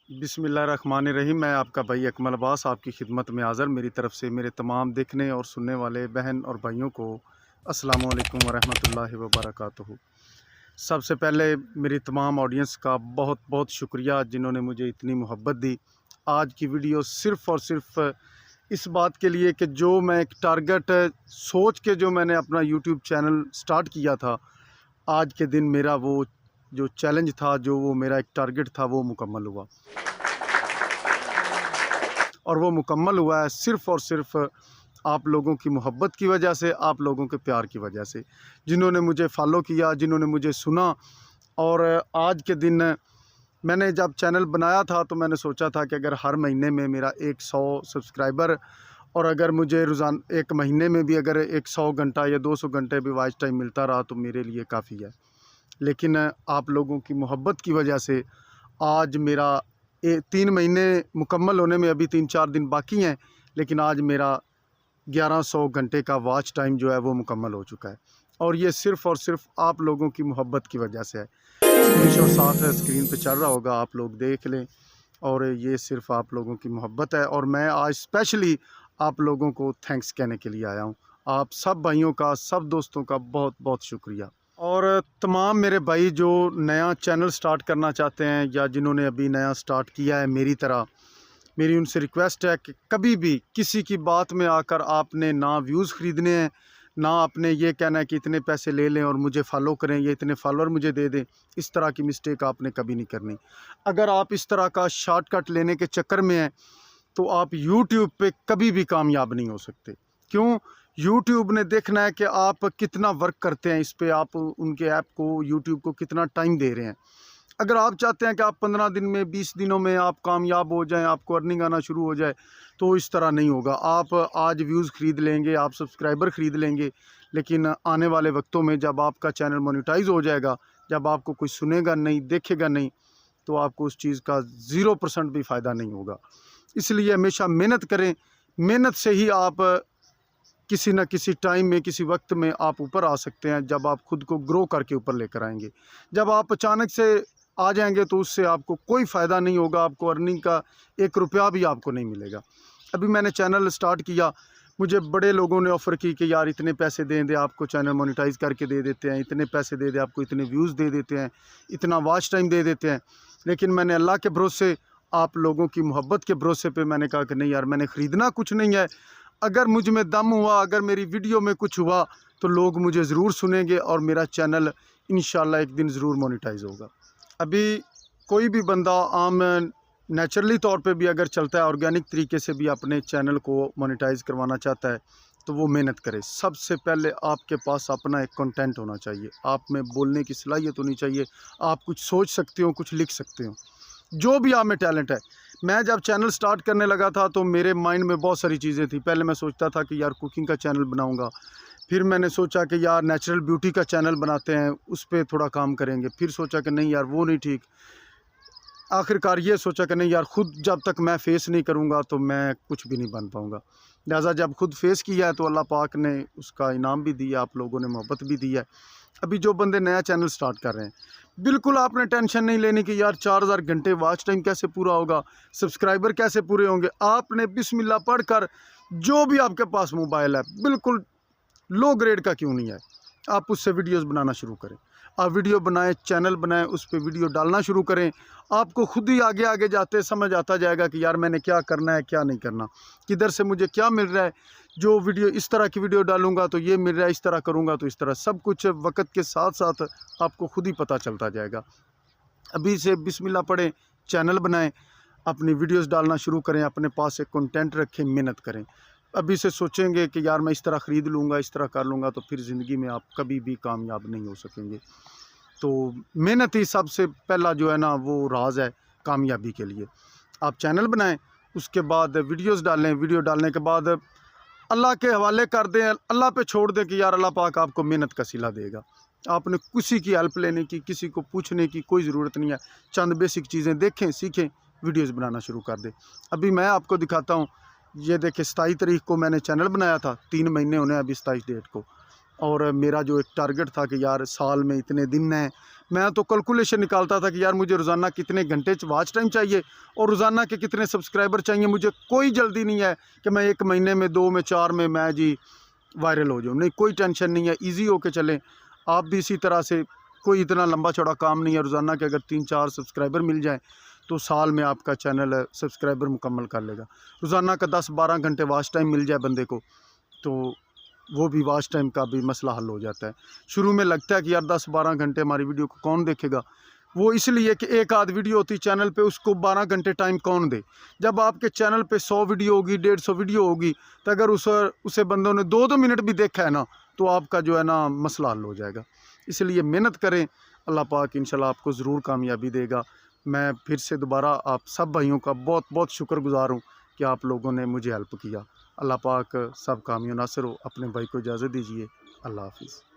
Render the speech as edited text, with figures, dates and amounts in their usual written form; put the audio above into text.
बिस्मिल्लाहिर्रहमानिर्रहीम। मैं आपका भाई अकमल अब्बास आपकी खिदमत में हाज़िर। मेरी तरफ़ से मेरे तमाम देखने और सुनने वाले बहन और भाइयों को अस्सलामु अलैकुम वरहमतुल्लाहि वबरकातुहू। सबसे पहले मेरी तमाम ऑडियंस का बहुत बहुत शुक्रिया जिन्होंने मुझे इतनी मोहब्बत दी। आज की वीडियो सिर्फ़ और सिर्फ इस बात के लिए कि जो मैं एक टारगेट सोच के जो मैंने अपना यूट्यूब चैनल स्टार्ट किया था, आज के दिन मेरा वो जो चैलेंज था, जो वो मेरा एक टारगेट था, वो मुकम्मल हुआ। और वो मुकम्मल हुआ है सिर्फ़ और सिर्फ आप लोगों की मोहब्बत की वजह से, आप लोगों के प्यार की वजह से, जिन्होंने मुझे फ़ॉलो किया, जिन्होंने मुझे सुना। और आज के दिन मैंने जब चैनल बनाया था तो मैंने सोचा था कि अगर हर महीने में मेरा 100 सब्सक्राइबर और अगर मुझे रोज़ाना एक महीने में भी अगर 100 घंटा या 200 घंटे भी वॉच टाइम मिलता रहा तो मेरे लिए काफ़ी है। लेकिन आप लोगों की मोहब्बत की वजह से आज मेरा 3 महीने मुकम्मल होने में अभी 3-4 दिन बाकी हैं, लेकिन आज मेरा 1100 घंटे का वॉच टाइम जो है वो मुकम्मल हो चुका है। और ये सिर्फ़ और सिर्फ आप लोगों की मोहब्बत की वजह से है। स्क्रीनशॉट साथ है, स्क्रीन पे चल रहा होगा, आप लोग देख लें। और ये सिर्फ़ आप लोगों की मोहब्बत है और मैं आज स्पेशली आप लोगों को थैंक्स कहने के लिए आया हूँ। आप सब भाइयों का, सब दोस्तों का बहुत बहुत शुक्रिया। और तमाम मेरे भाई जो नया चैनल स्टार्ट करना चाहते हैं या जिन्होंने अभी नया स्टार्ट किया है मेरी तरह, मेरी उनसे रिक्वेस्ट है कि कभी भी किसी की बात में आकर आपने ना व्यूज़ ख़रीदने हैं, ना आपने ये कहना है कि इतने पैसे ले लें और मुझे फ़ॉलो करें या इतने फॉलोअर मुझे दे दें। इस तरह की मिस्टेक आपने कभी नहीं करनी। अगर आप इस तरह का शॉर्टकट लेने के चक्कर में हैं तो आप यूट्यूब पे कभी भी कामयाब नहीं हो सकते। क्यों? यूट्यूब ने देखना है कि आप कितना वर्क करते हैं इस पे, आप उनके ऐप को, यूट्यूब को कितना टाइम दे रहे हैं। अगर आप चाहते हैं कि आप 15 दिन में, 20 दिनों में आप कामयाब हो जाएं, आपको अर्निंग आना शुरू हो जाए, तो इस तरह नहीं होगा। आप आज व्यूज़ ख़रीद लेंगे, आप सब्सक्राइबर ख़रीद लेंगे, लेकिन आने वाले वक्तों में जब आपका चैनल मोनेटाइज हो जाएगा, जब आपको कोई सुनेगा नहीं, देखेगा नहीं, तो आपको उस चीज़ का 0% भी फ़ायदा नहीं होगा। इसलिए हमेशा मेहनत करें। मेहनत से ही आप किसी न किसी टाइम में, किसी वक्त में आप ऊपर आ सकते हैं, जब आप खुद को ग्रो करके ऊपर लेकर आएंगे। जब आप अचानक से आ जाएंगे तो उससे आपको कोई फ़ायदा नहीं होगा, आपको अर्निंग का 1 रुपया भी आपको नहीं मिलेगा। अभी मैंने चैनल स्टार्ट किया, मुझे बड़े लोगों ने ऑफ़र की कि यार इतने पैसे दे दें, आपको चैनल मोनेटाइज करके दे देते हैं, इतने पैसे दे दें, आपको इतने व्यूज़ दे देते हैं, इतना वॉच टाइम दे देते हैं। लेकिन मैंने अल्लाह के भरोसे, आप लोगों की मोहब्बत के भरोसे पे मैंने कहा कि नहीं यार, मैंने ख़रीदना कुछ नहीं है। अगर मुझ में दम हुआ, अगर मेरी वीडियो में कुछ हुआ तो लोग मुझे ज़रूर सुनेंगे और मेरा चैनल इंशाल्लाह एक दिन ज़रूर मोनेटाइज होगा। अभी कोई भी बंदा आम नेचुरली तौर पे भी अगर चलता है, ऑर्गेनिक तरीके से भी अपने चैनल को मोनेटाइज करवाना चाहता है, तो वो मेहनत करे। सबसे पहले आपके पास अपना एक कंटेंट होना चाहिए, आप में बोलने की सलाहियत होनी चाहिए, आप कुछ सोच सकते हो, कुछ लिख सकते हो, जो भी आप में टैलेंट है। मैं जब चैनल स्टार्ट करने लगा था तो मेरे माइंड में बहुत सारी चीज़ें थी। पहले मैं सोचता था कि यार कुकिंग का चैनल बनाऊंगा, फिर मैंने सोचा कि यार नेचुरल ब्यूटी का चैनल बनाते हैं, उस पर थोड़ा काम करेंगे, फिर सोचा कि नहीं यार वो नहीं ठीक। आखिरकार ये सोचा कि नहीं यार, खुद जब तक मैं फ़ेस नहीं करूँगा तो मैं कुछ भी नहीं बन पाऊँगा। लिहाजा जब खुद फ़ेस किया है तो अल्लाह पाक ने उसका इनाम भी दिया, आप लोगों ने मोहब्बत भी दी है। अभी जो बंदे नया चैनल स्टार्ट कर रहे हैं, बिल्कुल आपने टेंशन नहीं लेनी कि यार 4000 घंटे वॉच टाइम कैसे पूरा होगा, सब्सक्राइबर कैसे पूरे होंगे। आपने बिस्मिल्लाह पढ़कर जो भी आपके पास मोबाइल है, बिल्कुल लो ग्रेड का क्यों नहीं है, आप उससे वीडियोस बनाना शुरू करें। आप वीडियो बनाएं, चैनल बनाएं, उस पर वीडियो डालना शुरू करें। आपको खुद ही आगे आगे जाते समझ आता जाएगा कि यार मैंने क्या करना है, क्या नहीं करना, किधर से मुझे क्या मिल रहा है। जो वीडियो, इस तरह की वीडियो डालूंगा तो ये मिल रहा है, इस तरह करूँगा तो इस तरह, सब कुछ वक्त के साथ साथ आपको खुद ही पता चलता जाएगा। अभी से बिस्मिल्लाह पढ़ें, चैनल बनाएं, अपनी वीडियोस डालना शुरू करें, अपने पास एक कंटेंट रखें, मेहनत करें। अभी से सोचेंगे कि यार मैं इस तरह ख़रीद लूँगा, इस तरह कर लूँगा, तो फिर ज़िंदगी में आप कभी भी कामयाब नहीं हो सकेंगे। तो मेहनत ही सबसे पहला जो है ना वो राज है कामयाबी के लिए। आप चैनल बनाएं, उसके बाद वीडियोस डालें, वीडियो डालने के बाद अल्लाह के हवाले कर दें, अल्लाह पे छोड़ दें कि यार अल्लाह पाक आपको मेहनत का सिला देगा। आपने किसी की हेल्प लेने की, किसी को पूछने की कोई ज़रूरत नहीं है। चंद बेसिक चीज़ें देखें, सीखें, वीडियोस बनाना शुरू कर दें। अभी मैं आपको दिखाता हूँ, ये देखिए 27 तारीख को मैंने चैनल बनाया था, 3 महीने होने अभी 27 डेट को। और मेरा जो एक टारगेट था कि यार साल में इतने दिन हैं, मैं तो कैलकुलेशन निकालता था कि यार मुझे रोज़ाना कितने घंटे वॉच टाइम चाहिए और रोज़ाना के कितने सब्सक्राइबर चाहिए। मुझे कोई जल्दी नहीं है कि मैं 1 महीने में, 2 में, 4 में मैं जी वायरल हो जाऊँ, नहीं, कोई टेंशन नहीं है, ईजी होके चलें। आप भी इसी तरह से, कोई इतना लंबा चौड़ा काम नहीं है। रोज़ाना के अगर 3-4 सब्सक्राइबर मिल जाएँ तो साल में आपका चैनल सब्सक्राइबर मुकम्मल कर लेगा। रोज़ाना का 10-12 घंटे वॉच टाइम मिल जाए बंदे को, तो वो भी वॉच टाइम का भी मसला हल हो जाता है। शुरू में लगता है कि यार 10-12 घंटे हमारी वीडियो को कौन देखेगा, वो इसलिए कि एक आध वीडियो होती चैनल पे, उसको 12 घंटे टाइम कौन दे। जब आपके चैनल पे 100 वीडियो होगी, 150 वीडियो होगी, तो अगर उसे बंदों ने 2-2 मिनट भी देखा है ना, तो आपका जो है ना मसला हल हो जाएगा। इसलिए मेहनत करें, अल्लाह पाक इंशाल्लाह आपको ज़रूर कामयाबी देगा। मैं फिर से दोबारा आप सब भाइयों का बहुत बहुत शुक्रगुज़ार हूँ कि आप लोगों ने मुझे हेल्प किया। अल्लाह पाक सब कामयाब नासिर हो। अपने भाई को इजाज़त दीजिए। अल्लाह हाफ़िज़।